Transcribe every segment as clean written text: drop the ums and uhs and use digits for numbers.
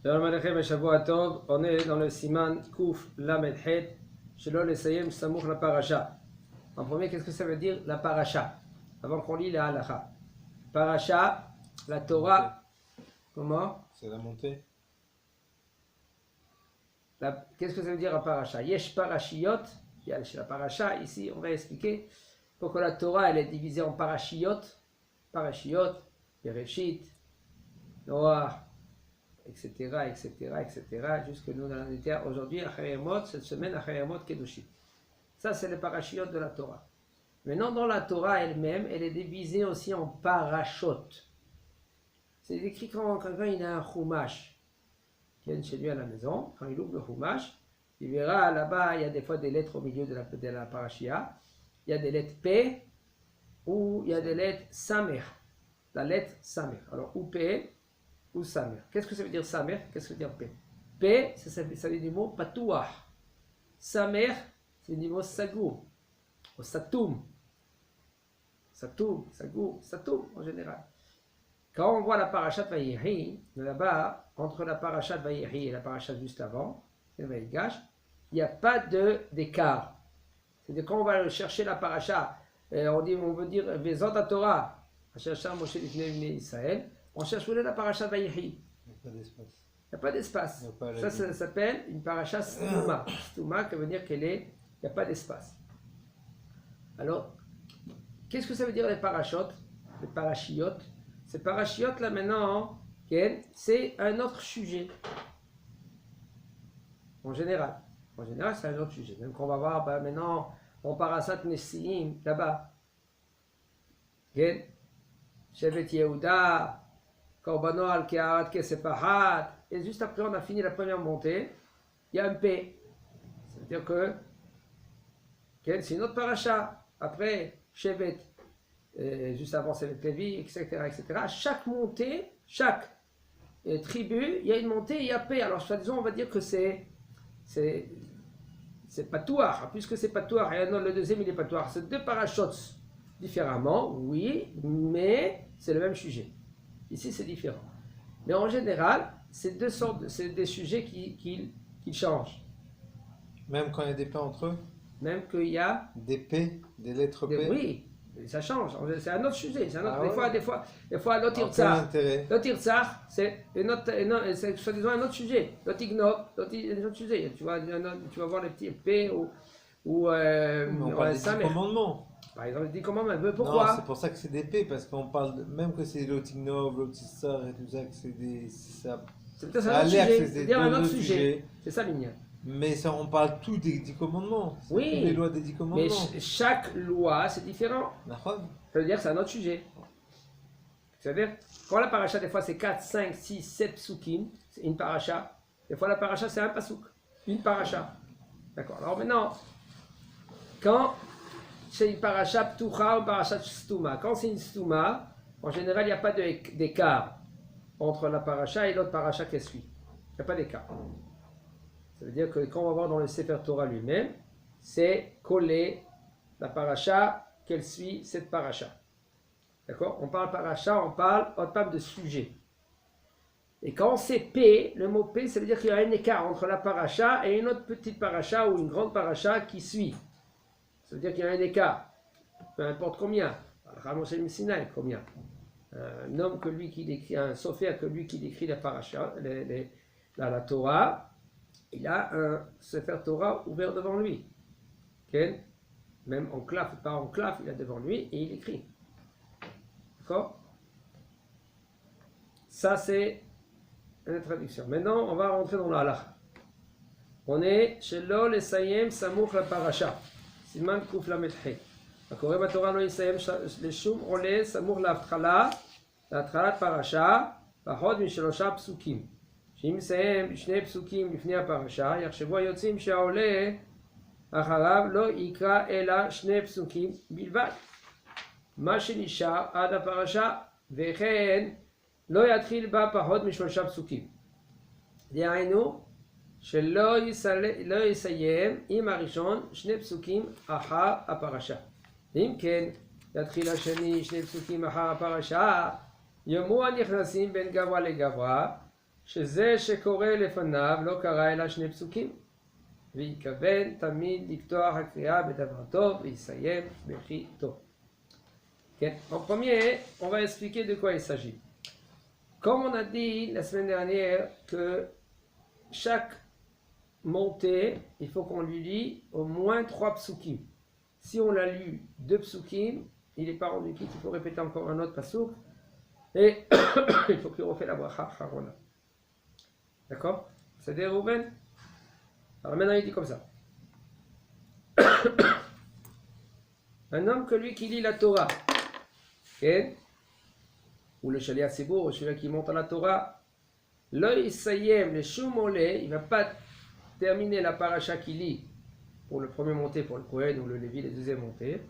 Shalom Aleichem et Shavua Tov. On est dans le Siman Kouf Lamed Het, Shelo Lesayem Samour la Paracha. En premier, qu'est-ce que ça veut dire la Paracha? Avant qu'on lit la Halacha. Paracha, la Torah, comment? C'est la montée. Qu'est-ce que ça veut dire la Paracha? Yesh Parashiyot, il y a la Paracha, ici on va expliquer pourquoi la Torah elle est divisée en Parashiyot, Parashiyot, Bereshit, Noah, etc., etc., etc., jusque nous dans la terre aujourd'hui, Achayamot, cette semaine, Achayamot Kedushit. Ça, c'est les parachiots de la Torah. Maintenant, dans la Torah elle-même, elle est divisée aussi en parachot. C'est écrit quand quelqu'un il a un chumash qui vient chez lui à la maison, quand il ouvre le chumash, il verra là-bas, il y a des fois des lettres au milieu de la parashia, il y a des lettres P ou il y a des lettres Samer. La lettre Samer. Alors, ou P ou Samer. Qu'est-ce que ça veut dire Samer? Qu'est-ce que ça veut dire P? P, ça veut dire du mot patouah. Samer, c'est du mot sagou. Ou satoum. Satoum, sagou, satoum en général. Quand on voit la parashat Vayehi, là-bas, entre la parashat Vayehi et la parashat juste avant, c'est Vayigash, il n'y a pas d'écart. C'est-à-dire quand on va chercher la parasha, on veut dire Vezot à Torah, Hashashar Moshe Lifnei Israël, on cherche où est la paracha Vayehi. Il n'y a pas d'espace. Il n'y a pas d'espace. Ça s'appelle une paracha Stouma. Stouma, qui veut dire qu'il n'y a pas d'espace. Alors, qu'est-ce que ça veut dire les parachutes, les parachiotes? Ces parachiotes là maintenant, c'est un autre sujet. En général, c'est un autre sujet. Même qu'on va voir maintenant, on parasat Nessiim, là-bas. Shevet Yehuda, Korbano al Keharat Kesepahat, et juste après on a fini la première montée, il y a un P. Ça veut dire que c'est une autre paracha. Après, Shevet, juste avant Shevet Levi, etc., etc. Chaque montée, chaque tribu, il y a une montée, il y a P. Alors, soi-disant, on va dire que c'est patouar. Puisque c'est patouar, et non, le deuxième, il est patouar. C'est deux parachutes différemment, oui, mais c'est le même sujet. Ici, c'est différent. Mais en général, c'est des sujets qui changent. Même quand il y a des P entre eux? Même qu'il y a des P, des lettres P? Oui, ça change. C'est un autre sujet. C'est un autre, des fois, l'otirtsar, c'est soi-disant un autre sujet. L'otignov, un autre sujet. Tu vas voir les petits P ou on parle des 10 commandements. Par exemple, les 10 commandements. Mais pourquoi? Non, c'est pour ça que c'est des P, parce qu'on parle, même que c'est l'otignov, l'otissar et tout ça, que c'est des... C'est peut-être un autre sujet. C'est-à-dire un autre sujet. C'est ça, Ligna. Mais ça, on parle tout des 10 commandements. Oui, les lois des 10 commandements. Mais chaque loi, c'est différent. Ça veut dire que c'est un autre sujet. C'est-à-dire, quand la paracha, des fois, c'est 4, 5, 6, 7 psukim, c'est une paracha. Des fois, la paracha, c'est un pasouk. Une paracha. D'accord. Alors maintenant, quand c'est une paracha ptucha ou paracha stouma, quand c'est une stouma, en général, il n'y a pas d'écart entre la paracha et l'autre paracha qui suit. Il n'y a pas d'écart. Ça veut dire que quand on va voir dans le Sefer Torah lui-même, c'est coller la paracha qu'elle suit cette paracha. D'accord? On parle paracha, on parle de sujet. Et quand c'est P, le mot P, ça veut dire qu'il y a un écart entre la paracha et une autre petite paracha ou une grande paracha qui suit. Ça veut dire qu'il y a un écart. Peu importe combien. Ramos el Sinai, combien? Un homme que lui qui décrit, un sophère que lui qui décrit la paracha, la Torah, il a un Sefer Torah ouvert devant lui. Okay? Même en claf, pas en claf, il a devant lui et il écrit. D'accord? Ça, c'est une traduction. Maintenant, on va rentrer dans la halakha. On est chez Lo Lesayem Samouk la Parasha. Siman Kouf la Methe. הקורא בתורה לא יסיים לשום עולה סמוך להתחלת פרשה פחות משלושה פסוקים. שאם מסיים שני פסוקים לפני הפרשה, יחשבו היוצאים שהעולה אחריו לא יקרא אלא שני פסוקים בלבד. מה שנשאר עד הפרשה, וכן לא יתחיל בה פחות משלושה פסוקים. דהיינו, שלא יסיים עם הראשון שני פסוקים אחר הפרשה. אם כן, יתחיל השני שני פסוקים אחר הפרשה, יאמרו הנכנסים בין גברא לגברא, שזה שקורא לפניו לא קרא אלא שני פסוקים, ויקוון תמיד לפתוח הקריאה בדבר טוב ויסיים בכי טוב. Okay. En premier, on va expliquer de quoi il s'agit. Comme on a dit la semaine dernière que chaque montée, il faut qu'on lui lit au moins 3 psukim. Si on l'a lu 2 psukim, il n'est pas rendu quitte, il faut répéter encore un autre pasuk. Et il faut qu'il refait la bracha charona. D'accord? C'est-à-dire, Rouben? Alors maintenant, il dit comme ça. Un homme que lui qui lit la Torah, okay? Ou le Shaliach Tzibur, ou celui qui monte à la Torah, lo yisayem le shum oleh, il ne va pas terminer la paracha qu'il lit pour le premier monté, pour le Kohen ou le Lévi, les deuxième monté.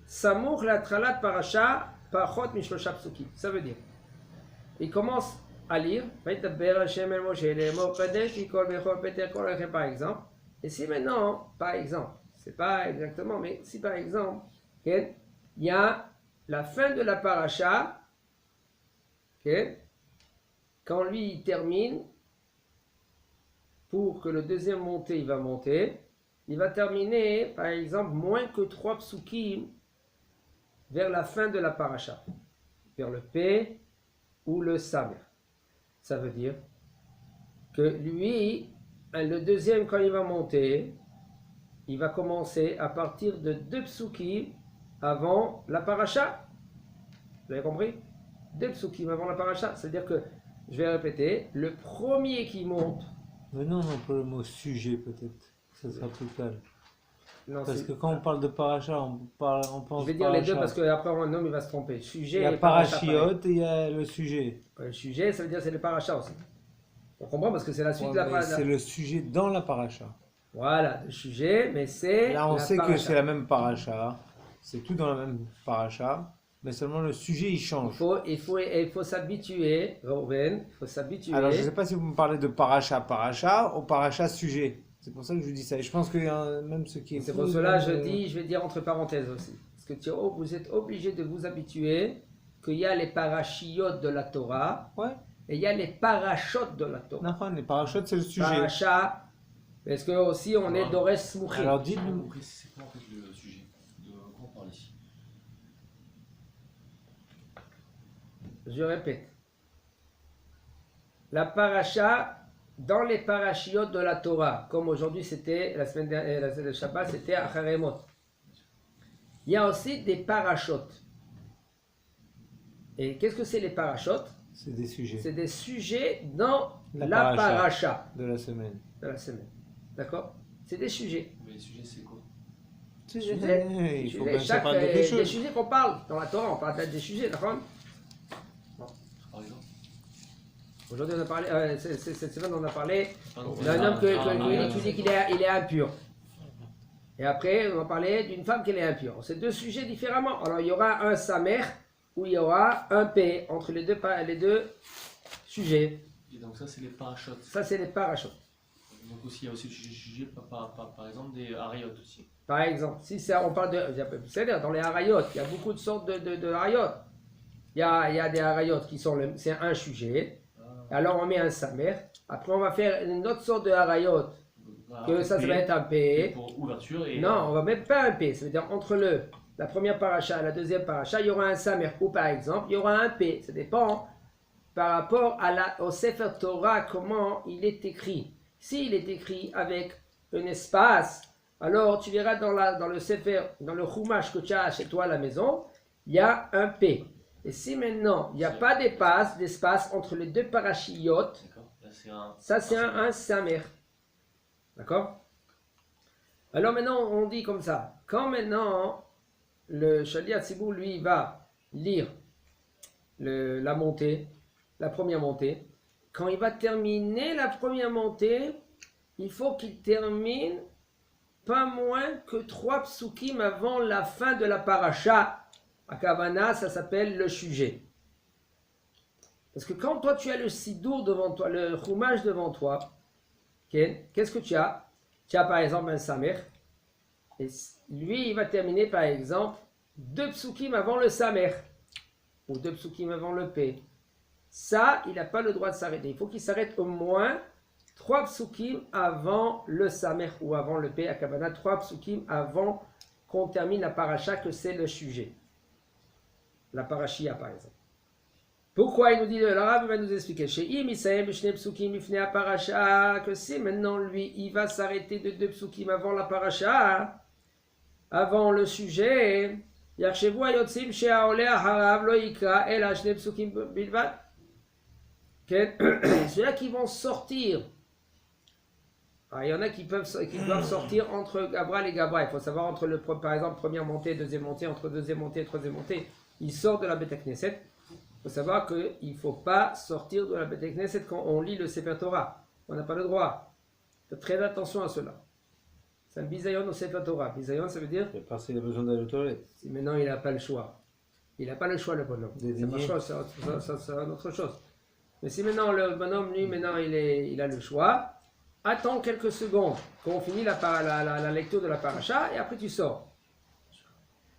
Samour la tralat paracha pachot mishlosha psukim. Ça veut dire, il commence à lire, par exemple. Et si maintenant, par exemple, c'est pas exactement, mais si par exemple, il y a la fin de la paracha, quand lui il termine, pour que le deuxième monté il va monter, il va terminer par exemple moins que 3 psukim vers la fin de la paracha, vers le P ou le Samer. Ça veut dire que lui, le deuxième quand il va monter, il va commencer à partir de 2 psukim avant la paracha. Vous avez compris? 2 psukim avant la paracha, c'est-à-dire que, je vais répéter, le premier qui monte. Mais non, on peut le mot sujet peut-être, ça sera plus calme. Non, parce que quand on parle de paracha, on pense. Je vais dire les deux parce qu'après un homme il va se tromper. Sujet il y a parachiot et il y a le sujet. Le sujet, ça veut dire c'est le paracha aussi. On comprend parce que c'est la suite de la paracha. C'est le sujet dans la paracha. Voilà, le sujet, mais c'est. Là, on sait que c'est la même paracha. C'est tout dans la même paracha. Mais seulement le sujet, il change. Il faut s'habituer, Reuven, il faut s'habituer. Alors, je ne sais pas si vous me parlez de paracha ou paracha sujet. C'est pour ça que je vous dis ça. Et je pense qu'il y a même ce qui est... C'est pour cela que je vais dire entre parenthèses aussi. Parce que vous êtes obligé de vous habituer qu'il y a les parachiotes de la Torah. Ouais. Et il y a les parachotes de la Torah. Non, les parachotes, c'est le sujet. Paracha, parce que aussi on est Dores Mouché. Alors, dites-nous. C'est quoi en fait le sujet de quoi on parle ici? Je répète. La paracha, dans les parachiotes de la Torah, comme aujourd'hui c'était, la semaine dernière, le Shabbat, c'était à Haremot. Il y a aussi des parachotes. Et qu'est-ce que c'est les parachotes? C'est des sujets. C'est des sujets dans la paracha de la semaine. D'accord? C'est des sujets. Mais les sujets, c'est quoi? Il faut bien que ça parle de quelque chose. Les sujets qu'on parle dans la Torah, on parle des sujets, d'accord? Par exemple? Aujourd'hui, on a parlé, cette semaine, on a parlé d'un homme que tu dis qu'il est impur. Et après, on va parler d'une femme qui est impure. C'est 2 sujets différemment. Alors, il y aura un samer où il y aura un P entre les deux sujets. Et donc ça, c'est les parachotes. Ça, c'est les parachotes. Donc aussi, il y a aussi le sujet, par exemple, des harayot aussi. Par exemple, si on parle de... C'est-à-dire, dans les harayot, il y a beaucoup de sortes de harayot. Il y a des harayot qui sont... C'est un sujet. Alors, on met un samer. Après, on va faire une autre sorte de harayot. Que ça va être un P. Pour ouverture et... Non, on va mettre pas un P. Ça veut dire, entre la première paracha et la deuxième paracha, il y aura un samer. Ou par exemple, il y aura un P. Ça dépend par rapport au Sefer Torah, comment il est écrit. S'il est écrit avec un espace, alors tu verras dans le Sefer, dans le Chumash que tu as chez toi à la maison, il y a un P. Et si maintenant, il n'y a pas d'espace entre les 2 parachiotes, ça c'est un samer. D'accord? Alors maintenant, on dit comme ça. Quand maintenant, le Shaliach Tzibur, lui, va lire la montée, la première montée, quand il va terminer la première montée, il faut qu'il termine pas moins que 3 psukim avant la fin de la paracha. À Kavana, ça s'appelle le sujet. Parce que quand toi tu as le sidour devant toi, le chumash devant toi, qu'est-ce que tu as? Tu as par exemple un samer. Et lui, il va terminer par exemple 2 psukim avant le samer. Ou 2 psukim avant le P. ça, il n'a pas le droit de s'arrêter. Il faut qu'il s'arrête au moins 3 psukim avant le samer ou avant le p akavana, 3 psukim avant qu'on termine la paracha, que c'est le sujet. La parachia, par exemple. Pourquoi il nous dit, le Rav va nous expliquer, chez Imisaem, Shne psukim, Ifne a paracha, que c'est maintenant lui, il va s'arrêter de 2 psukim avant la paracha, avant le sujet. Yarshevu ayotzim she'aoleh aharav lo yikra el Shne psukim bilvad. Ceux-là qui vont sortir. Alors, il y en a qui doivent sortir entre Gabra et Gabra. Il faut savoir entre par exemple première montée, deuxième montée, entre deuxième montée et troisième montée, ils sortent de la Beth Knesset. Il faut savoir qu'il ne faut pas sortir de la Beth Knesset quand on lit le Sefer Torah. On n'a pas le droit. Faites très attention à cela. C'est un bisayon au Sefer Torah. Bisayon, ça veut dire parce qu'il a besoin d'aller aux toilettes. si maintenant il n'a pas le choix. Il n'a pas le choix, le bonhomme. C'est pas chose, c'est autre chose. Mais si maintenant le bonhomme, lui, maintenant il a le choix, attends quelques secondes qu'on finit la lecture de la paracha et après tu sors.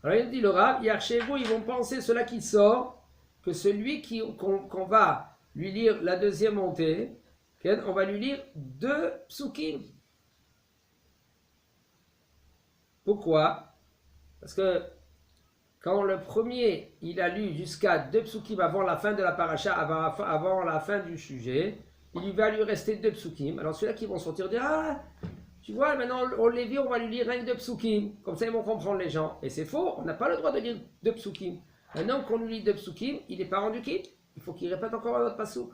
Alors il dit le Rav, Yarchevo, ils vont penser cela qui sort, que celui qu'on va lui lire la deuxième montée, on va lui lire 2 psukim. Pourquoi? Parce que quand le premier, il a lu jusqu'à 2 psukim avant la fin de la paracha, avant la fin du sujet, il va lui rester 2 psukim. Alors ceux-là qui vont sortir dire, ah, tu vois, maintenant on Lévi, on va lui lire rien que 2 psukim. Comme ça, ils vont comprendre les gens. Et c'est faux, on n'a pas le droit de lire 2 psukim. Un homme qu'on lui lit 2 psukim, il n'est pas rendu quitte. Il faut qu'il répète encore un autre pasouk.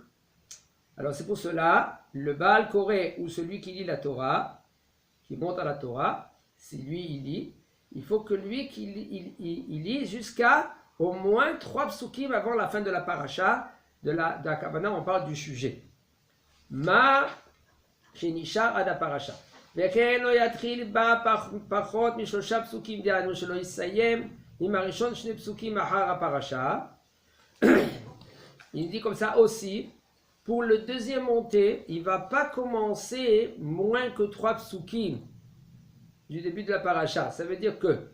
Alors c'est pour cela, le Baal Koré, ou celui qui lit la Torah, qui monte à la Torah, si lui il lit, il faut que lui il lit jusqu'à au moins 3 psukim avant la fin de la paracha, de la Kavana, on parle du sujet. Ma shenishar ad paracha. וכן לא יתחיל בה פחות מ3 פסוקים דהיינו שלא יסיים עם הראשון 2 פסוקים אחר הפרשה. Il dit comme ça aussi, pour le deuxième montée, il ne va pas commencer moins que 3 psukim du début de la paracha. Ça veut dire que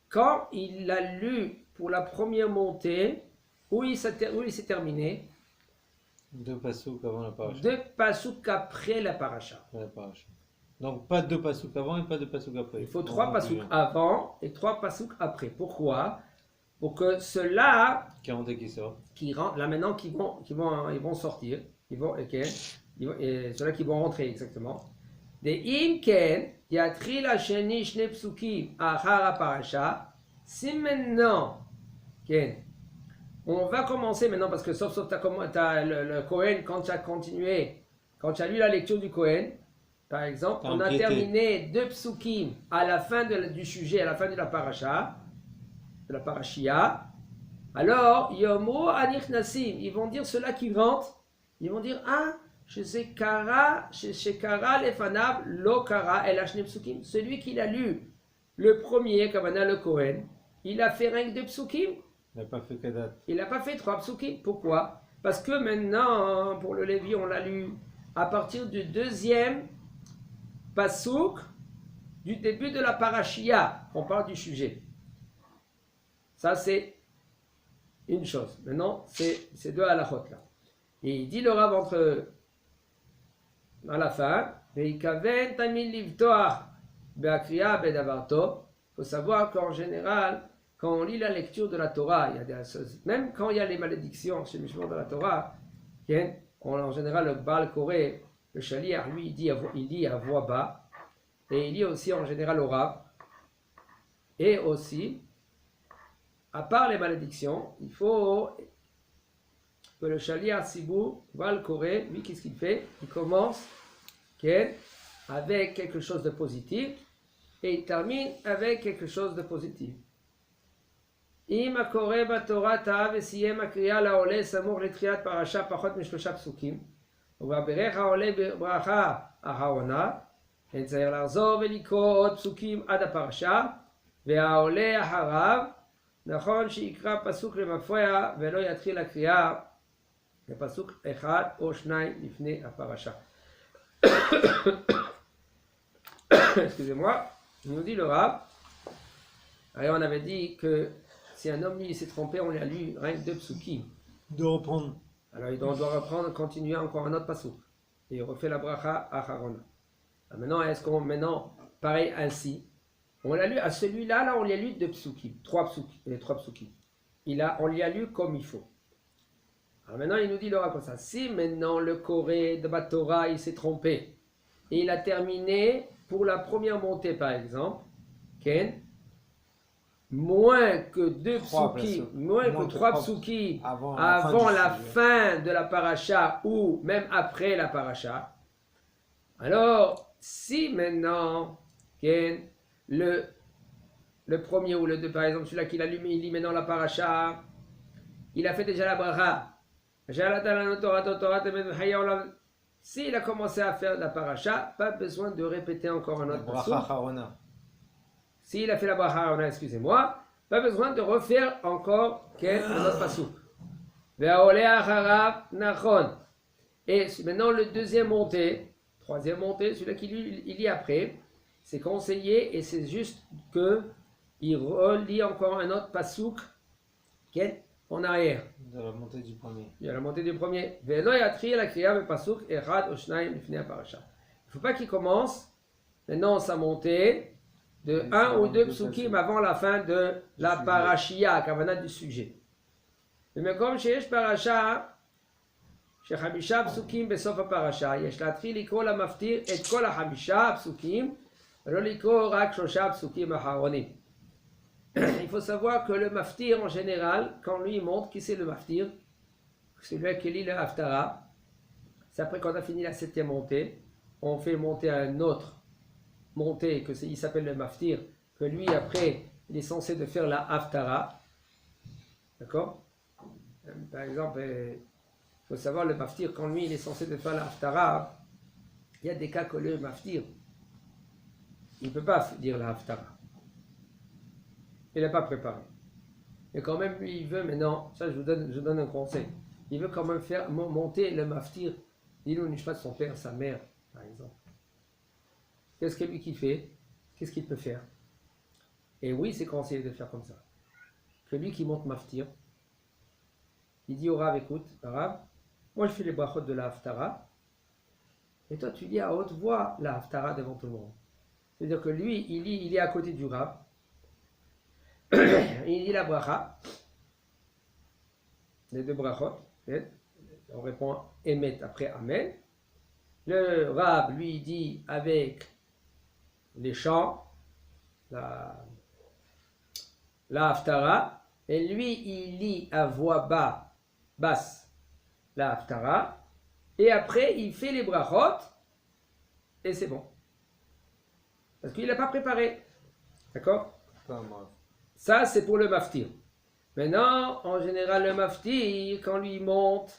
quand il a lu pour la première montée, où il s'est terminé, 2 pasouks avant la paracha. 2 pasouks après la paracha. Donc pas 2 pasouks avant et pas 2 pasouks après. Il faut 3 pasouks avant et 3 pasouks après. Pourquoi? Pour que ceux-là qui rentrent et qui sortent. Qui rentrent, là maintenant ils vont sortir. Ceux-là qui vont rentrer exactement. Des imken yatri la sheni shne psukim achar parasha. Si maintenant, on va commencer maintenant parce que sauf tu as le Kohen, quand tu as continué, quand tu as lu la lecture du Kohen, par exemple, on a terminé 2 psukim à la fin du sujet, à la fin de la paracha, de la parachia. Alors, yomo anichnasim, ils vont dire ceux-là qui rentrent, ils vont dire ah, chez kara lefanav lo kara el ashne psukim. Celui qui l'a lu le premier, Kavana le Kohen, il a fait rien que 2 psukim. Il n'a pas fait Kadat. Il n'a pas fait 3 psukim. Pourquoi? Parce que maintenant, pour le Lévi, on l'a lu à partir du 2e pasouk du début de la parachia. On parle du sujet. Ça, c'est une chose. Maintenant, c'est 2 halachot là. Et il dit le Rav à la fin, il faut savoir qu'en général, quand on lit la lecture de la Torah, même quand il y a les malédictions chez Mishmor de la Torah, en général le Baal Koré, le Shaliach, lui, il dit à voix bas, et il lit aussi en général au Rav, et aussi, à part les malédictions, il faut que le Shaliach Sibou, Baal Koré, lui, qu'est-ce qu'il fait? Il commence avec quelque chose de positif, et il termine avec quelque chose de positif. אם הקורא בתורה טעה וסיים הקריאה לעולה סמוך לתחילת פרשה פחות מ3 פסוקים ובברך העולה ברכה אחרונה, אין צריך לחזור ולקרוא עוד פסוקים עד הפרשה והעולה אחריו נכון שיקרא פסוק למפרע ולא יתחיל הקריאה בפסוק 1 או 2 לפני הפרשה. Excusez-moi, il nous dit le Rav. Alors on avait dit que si un homme lui s'est trompé, on lui a lu rien que 2 psukim. De reprendre. Alors, il doit reprendre, continuer encore un autre pasouk. Et il refait la bracha acharona. Maintenant, est-ce qu'on, pareil ainsi, on l'a lu, à celui-là, là, on l'a lu 2 psukim, 3 psukim. On l'a lu comme il faut. Alors maintenant, il nous dit le Rav comme ça. Si maintenant le Corée de Batora, il s'est trompé, et il a terminé pour la première montée, par exemple, Ken, moins que 2 psukim, moins que 3 psukim avant la fin de la paracha ou même après la paracha. Alors, si maintenant, Ken, le premier ou le 2, par exemple, celui-là qu'il a lu, il lit maintenant la paracha, il a fait déjà la bracha. S'il a commencé à faire la paracha, pas besoin de répéter encore un autre pasouk. S'il a fait la bracha, excusez-moi, pas besoin de refaire encore un autre pasouk. Et maintenant le deuxième montée, troisième montée, celui-là qu'il lit après, c'est conseillé et c'est juste que il relit encore un autre pasouk en arrière. De la montée du premier. Il y a la montée du premier. Il ne faut pas qu'il commence maintenant sa montée de 1 ou 2 psukim avant la fin de la parashia, kavana du sujet. Mais comme chez parasha, chez Hamisha psukim besof parasha, yesh להתחיל לקרוא למפטיר את כל החמישה הפסוקים, ולא לקרוא רק 3 פסוקים אחרונים. Il faut savoir que le maftir en général, quand lui il monte, qui c'est le maftir? C'est lui qui lit le haftara. C'est après quand on a fini la 7e montée, on fait monter à une autre montée, il s'appelle le maftir, que lui après il est censé de faire la haftara. D'accord? Par exemple, il faut savoir le maftir, quand lui il est censé de faire la haftara, il y a des cas que le maftir, il ne peut pas dire la haftara. Il n'a pas préparé. Mais quand même, lui, il veut maintenant, ça je vous donne un conseil, il veut quand même faire monter le maftir, il ne pas de son père, sa mère, par exemple. Qu'est-ce que lui qui fait? Qu'est-ce qu'il peut faire? Et oui, c'est conseillé de faire comme ça. Que lui qui monte maftir, il dit au Rav, écoute, Rav, moi je fais les brachot de la haftara, et toi tu lis à haute voix la haftara devant tout le monde. C'est-à-dire que lui, il est à côté du Rav, il dit la bracha, les 2 brachot, on répond Emet après Amen. Le Rab lui dit avec les chants, la haftara, et lui il lit à voix basse la haftara, et après il fait les brachot, et c'est bon. Parce qu'il n'a pas préparé. D'accord? Ça, c'est pour le maftir. Maintenant, en général, le maftir, quand lui monte,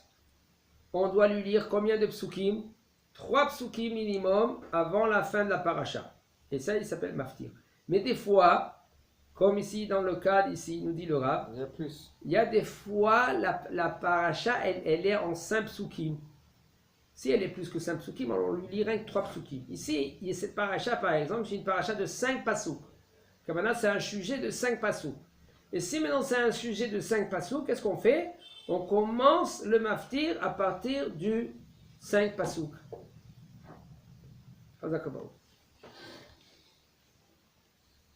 on doit lui lire combien de psukim? 3 psukim minimum avant la fin de la paracha. Et ça, il s'appelle maftir. Mais des fois, comme ici, dans le cadre, ici, nous dit le Rav, il y a plus. Il y a des fois, la paracha, elle est en 5 psukim. Si elle est plus que 5 psukim, alors on lui lit rien que 3 psukim. Ici, il y a cette paracha, par exemple, c'est une paracha de 5 pasouks. Que maintenant c'est un sujet de 5 pasous. Et si maintenant c'est un sujet de 5 pasous, qu'est-ce qu'on fait? On commence le maftir à partir du 5 pasous.